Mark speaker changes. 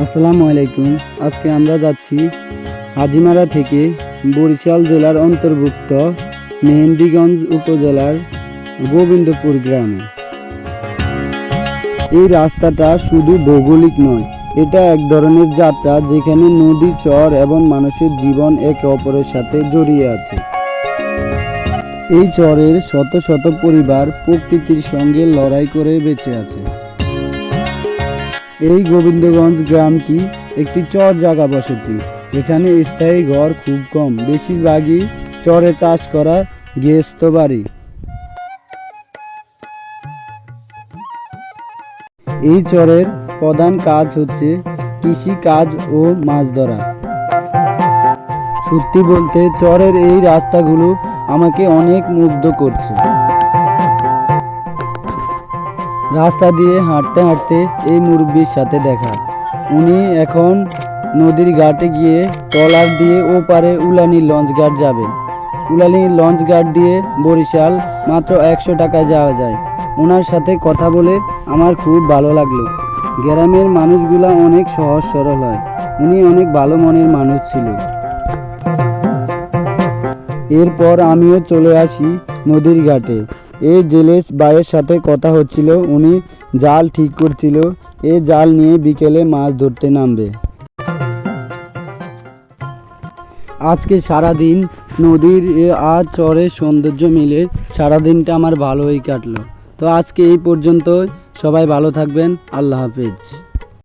Speaker 1: আসসালামু আলাইকুম। আজকে আমরা যাচ্ছি হাজিমারা থেকে বরিশাল জেলার অন্তর্ভুক্ত মেহেন্দিগঞ্জ উপজেলার গোবিন্দপুর গ্রামে। এই রাস্তাটা শুধু ভৌগোলিক নয়, এটা এক ধরনের যাত্রা যেখানে নদী, চর এবং মানুষের জীবন একে অপরের সাথে জড়িয়ে আছে। এই চরের শত শত পরিবার প্রকৃতির সঙ্গে লড়াই করে বেঁচে আছে। এই গোবিন্দগঞ্জ গ্রামটি একটি চর জায়গা বসতি। এখানে স্থায়ী ঘর খুব কম, বেশিরভাগই চরে চাষ করা গৃহস্থ বাড়ি। এই চরের প্রধান কাজ হচ্ছে কৃষি কাজ ও মাছ ধরা। সত্যি বলতে চরের এই রাস্তাগুলো আমাকে অনেক মুগ্ধ করছে। রাস্তা দিয়ে হাঁটতে হাঁটতে এই মুরব্বির সাথে দেখা। উনি এখন নদীর ঘাটে গিয়ে ট্রলার দিয়ে ওপারে উলানি লঞ্চ ঘাট যাবে। উলানি লঞ্চ ঘাট দিয়ে বরিশাল মাত্র 100 টাকায় যাওয়া যায়। ওনার সাথে কথা বলে আমার খুব ভালো লাগলো। গ্রামের মানুষগুলা অনেক সহজ সরল হয়। উনি অনেক ভালো মনের মানুষ ছিল। এরপর আমিও চলে আসি নদীর ঘাটে। এই জেলেস ভাইয়ের সাথে কথা হচ্ছিল, উনি জাল ঠিক করছিল। এই জাল নিয়ে বিকেলে মাছ ধরতে নামবে। আজকে সারাদিন নদীর আর চরের সৌন্দর্য মিলে সারাদিনটা আমার ভালোই কাটলো। তো আজকে এই পর্যন্ত, সবাই ভালো থাকবেন। আল্লাহ হাফেজ।